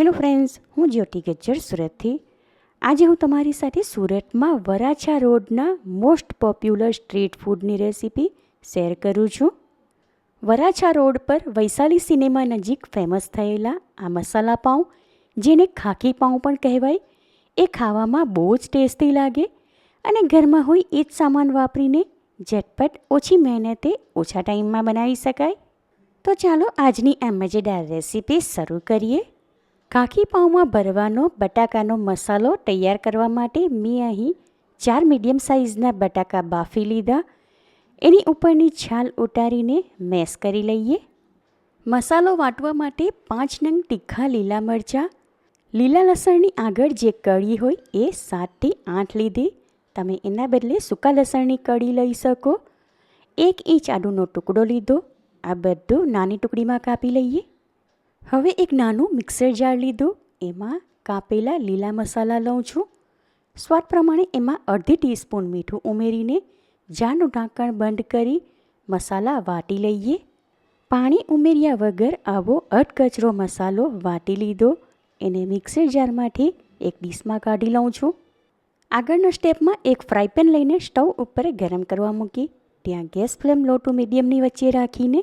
Hello friends, હું જ્યોતિ ગજ્જર સુરતથી. આજે હું તમારી સાથે સુરતમાં વરાછા રોડના મોસ્ટ પોપ્યુલર સ્ટ્રીટ ફૂડની રેસીપી શેર કરું છું. વરાછા રોડ પર વૈશાલી સિનેમા નજીક ફેમસ થયેલા આ મસાલા પાઉં, જેને ખાખી પાઉં પણ કહેવાય, એ ખાવામાં બહુ જ ટેસ્ટી લાગે અને ઘરમાં હોય એ જ સામાન વાપરીને ઝટપટ ઓછી મહેનતે ઓછા ટાઈમમાં બનાવી શકાય. તો ચાલો આજની આ મજેદાર રેસીપી શરૂ કરીએ. ખાખી પાઉંમાં ભરવાનો બટાકાનો મસાલો તૈયાર કરવા માટે મેં અહીં 4 મીડિયમ સાઇઝના બટાકા બાફી લીધા. એની ઉપરની છાલ ઉતારીને મેશ કરી લઈએ. મસાલો વાટવા માટે 5 નંગ તીખા લીલા મરચાં, લીલા લસણની આગળ જે કળી હોય એ 7થી 8 લીધી. તમે એના બદલે સૂકા લસણની કળી લઈ શકો. 1 ઇંચ આદુનો ટુકડો લીધો. આ બધું નાની ટુકડીમાં કાપી લઈએ. હવે એક નાનું મિક્સર જાર લીધું. એમાં કાપેલા લીલા મસાલા લઉં છું. સ્વાદ પ્રમાણે એમાં અડધી ટીસ્પૂન મીઠું ઉમેરીને જારનું ઢાંકણ બંધ કરી મસાલા વાટી લઈએ. પાણી ઉમેર્યા વગર આવો અધકચરો મસાલો વાટી લીધો. એને મિક્સર જારમાંથી એક ડીશમાં કાઢી લઉં છું. આગળના સ્ટેપમાં એક ફ્રાય પેન લઈને સ્ટવ ઉપર ગરમ કરવા મૂકી ત્યાં ગેસ ફ્લેમ લો ટુ મીડિયમની વચ્ચે રાખીને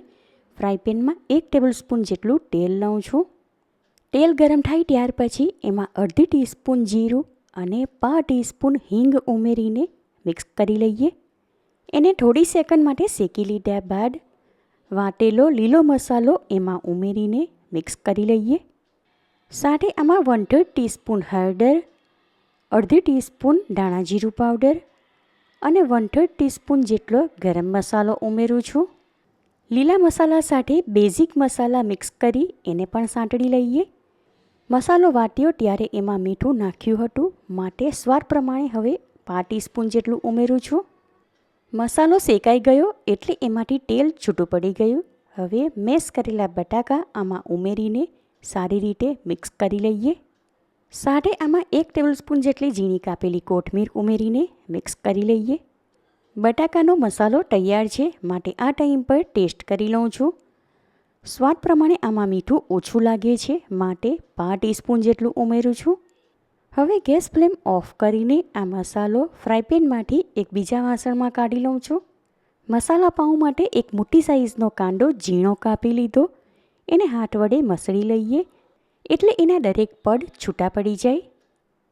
ફ્રાય પેનમાં 1 ટેબલસ્પૂન જેટલું તેલ લઉં છું. તેલ ગરમ થાય ત્યાર પછી એમાં અડધી ટીસ્પૂન જીરું અને 1/2 ટીસ્પૂન હિંગ ઉમેરીને મિક્સ કરી લઈએ. એને થોડી સેકન્ડ માટે શેકી લીધા બાદ વાટેલો લીલો મસાલો એમાં ઉમેરીને મિક્સ કરી લઈએ. સાથે આમાં 1/3 ટીસ્પૂન હળદર, અડધી ટીસ્પૂન ધાણા જીરું પાવડર અને 1/3 ટીસ્પૂન જેટલો ગરમ મસાલો ઉમેરું છું. લીલા મસાલા સાથે બેઝિક મસાલા મિક્સ કરી એને પણ સાંતળી લઈએ. મસાલો વાટ્યો ત્યારે એમાં મીઠું નાખ્યું હતું, માટે સ્વાદ પ્રમાણે હવે 5 ટીસ્પૂન જેટલું ઉમેરું છું. મસાલો શેકાઈ ગયો એટલે એમાંથી તેલ છૂટું પડી ગયું. હવે મેશ કરેલા બટાકા આમાં ઉમેરીને સારી રીતે મિક્સ કરી લઈએ. સાથે આમાં 1 ટેબલસ્પૂન જેટલી ઝીણી કાપેલી કોથમીર ઉમેરીને મિક્સ કરી લઈએ. બટાકાનો મસાલો તૈયાર છે, માટે આ ટાઈમ પર ટેસ્ટ કરી લઉં છું. સ્વાદ પ્રમાણે આમાં મીઠું ઓછું લાગે છે, માટે 5 ટીસ્પૂન જેટલું ઉમેરું છું. હવે ગેસ ફ્લેમ ઓફ કરીને આ મસાલો ફ્રાય પેનમાંથી એક બીજા વાસણમાં કાઢી લઉં છું. મસાલા પાઉં માટે એક મોટી સાઇઝનો કાંદો ઝીણો કાપી લીધો. એને હાથ વડે મસળી લઈએ એટલે એના દરેક પડ છૂટા પડી જાય.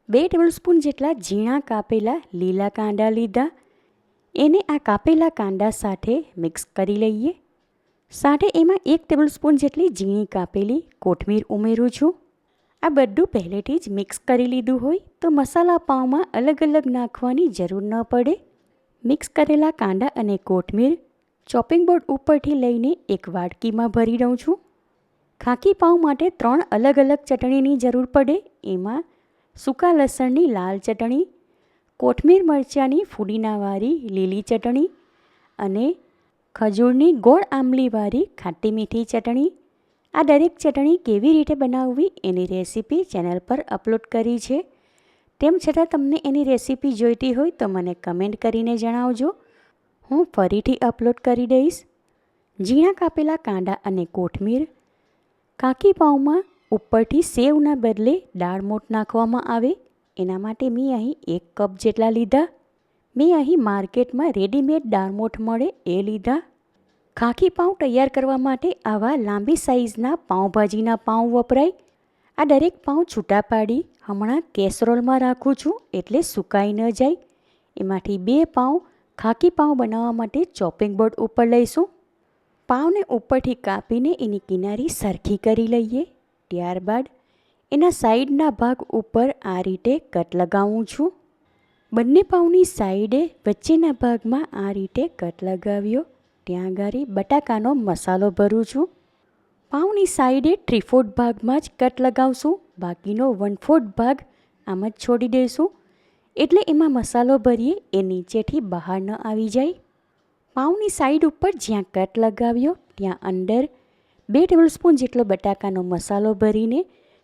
2 ટેબલસ્પૂન જેટલા ઝીણા કાપેલા લીલા કાંદા લીધા. એને આ કાપેલા કાંદા સાથે મિક્સ કરી લઈએ. સાથે એમાં 1 ટેબલસ્પૂન જેટલી ઝીણી કાપેલી કોથમીર ઉમેરું છું. આ બધું પહેલેથી જ મિક્સ કરી લીધું હોય તો મસાલા પાઉંમાં અલગ અલગ નાખવાની જરૂર ન પડે. મિક્સ કરેલા કાંદા અને કોથમીર ચોપિંગ બોર્ડ ઉપરથી લઈને એક વાડકીમાં ભરી દઉં છું. ખાખી પાઉં માટે 3 અલગ અલગ ચટણીની જરૂર પડે. એમાં સૂકા લસણની લાલ ચટણી, કોથમીર મરચાંની ફુદીનાવાળી લીલી ચટણી અને ખજૂરની ગોળ આંબલીવાળી ખાટી મીઠી ચટણી. આ દરેક ચટણી કેવી રીતે બનાવવી એની રેસીપી ચેનલ પર અપલોડ કરી છે. તેમ છતાં તમને એની રેસીપી જોઈતી હોય તો મને કમેન્ટ કરીને જણાવજો, હું ફરીથી અપલોડ કરી દઈશ. ઝીણા કાપેલા કાંદા અને કોથમીર ખાખી પાઉંમાં ઉપરથી સેવના બદલે દાળ મોઠ નાખવામાં આવે, એના માટે મેં અહીં 1 કપ જેટલા લીધા. મેં અહીં માર્કેટમાં રેડીમેડ દાળમોઠ મળે એ લીધા. ખાખી પાઉં તૈયાર કરવા માટે આવા લાંબી સાઇઝના પાઉંભાજીના પાઉં વપરાય. આ દરેક પાઉં છૂટા પાડી હમણાં કેસરોલમાં રાખું છું એટલે સુકાઈ ન જાય. એમાંથી 2 પાઉં ખાખી પાઉં બનાવવા માટે ચોપિંગ બોર્ડ ઉપર લઈશું. પાઉંને ઉપરથી કાપીને એની કિનારી સરખી કરી લઈએ. ત્યારબાદ એના સાઈડના ભાગ ઉપર આ રીતે કટ લગાવું છું. બંને પાઉંની સાઈડે વચ્ચેના ભાગમાં આ રીતે કટ લગાવ્યો. ત્યાં આગળ બટાકાનો મસાલો ભરું છું. પાઉંની સાઈડે 3/4 ભાગમાં જ કટ લગાવશું. બાકીનો 1/4 ભાગ આમ જ છોડી દઈશું એટલે એમાં મસાલો ભરીએ એ નીચેથી બહાર ન આવી જાય. પાઉંની સાઈડ ઉપર જ્યાં કટ લગાવ્યો ત્યાં અંદર 2 ટેબલસ્પૂન જેટલો બટાકાનો મસાલો ભરીને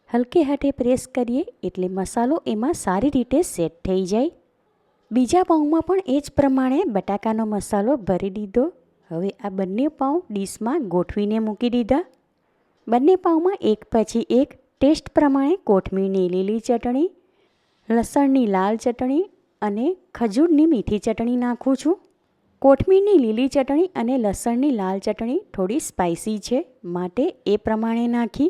હલકે હાથે પ્રેસ કરીએ એટલે મસાલો એમાં સારી રીતે સેટ થઈ જાય. બીજા પાઉંમાં પણ એ જ પ્રમાણે બટાકાનો મસાલો ભરી દીધો. હવે આ બંને પાઉં ડીશમાં ગોઠવીને મૂકી દીધા. બંને પાઉંમાં એક પછી એક ટેસ્ટ પ્રમાણે કોથમીરની લીલી ચટણી, લસણની લાલ ચટણી અને ખજૂરની મીઠી ચટણી નાખું છું. કોથમીરની લીલી ચટણી અને લસણની લાલ ચટણી થોડી સ્પાઇસી છે, માટે એ પ્રમાણે નાખી.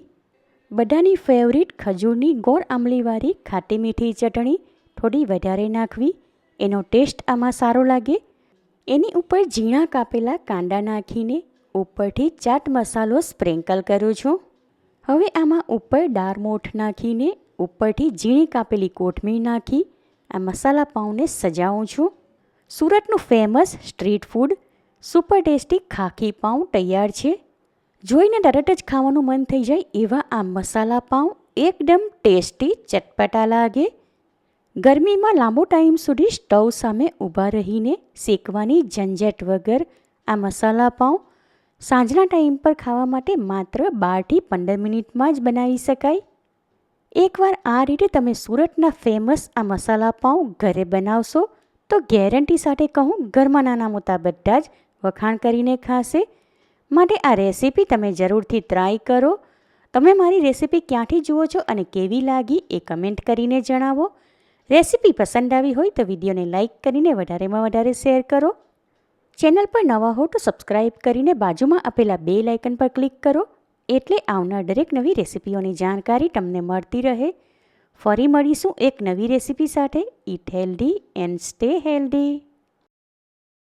બધાની ફેવરિટ ખજૂરની ગોળ આંબલીવાળી ખાટી મીઠી ચટણી થોડી વધારે નાખવી, એનો ટેસ્ટ આમાં સારો લાગે. એની ઉપર ઝીણા કાપેલા કાંદા નાખીને ઉપરથી ચાટ મસાલો સ્પ્રિંકલ કરું છું. હવે આમાં ઉપર દાળમોઠ નાખીને ઉપરથી ઝીણી કાપેલી કોથમીર નાખી આ મસાલા પાઉંને સજાવું છું. સુરતનું famous street food super tasty ખાખી પાઉં તૈયાર છે. જોઈને તરત જ ખાવાનું મન થઈ જાય એવા આ મસાલા પાઉં એકદમ ટેસ્ટી ચટપટા લાગે. ગરમીમાં લાંબો ટાઈમ સુધી સ્ટવ સામે ઊભા રહીને શેકવાની ઝંઝટ વગર આ મસાલા પાઉં સાંજના ટાઈમ પર ખાવા માટે માત્ર 12થી 15 મિનિટમાં જ બનાવી શકાય. એકવાર આ રીતે તમે સુરતના ફેમસ આ મસાલા પાઉં ઘરે બનાવશો તો ગેરંટી સાથે કહું ઘરમાં નાના મોટા બધા જ વખાણ કરીને ખાશે. માટે આ રેસીપી તમે જરૂરથી ટ્રાય કરો. તમે મારી રેસીપી ક્યાંથી જુઓ છો અને કેવી લાગી એ કમેન્ટ કરીને જણાવો. રેસીપી પસંદ આવી હોય તો વિડીયોને લાઇક કરીને વધારેમાં વધારે શેર કરો. ચેનલ પર નવા હો તો સબસ્ક્રાઈબ કરીને બાજુમાં આપેલા બેલ આઇકન પર ક્લિક કરો, એટલે આવનાર દરેક નવી રેસીપીઓની જાણકારી તમને મળતી રહે. ફરી મળીશું એક નવી રેસીપી સાથે. Eat healthy and stay healthy.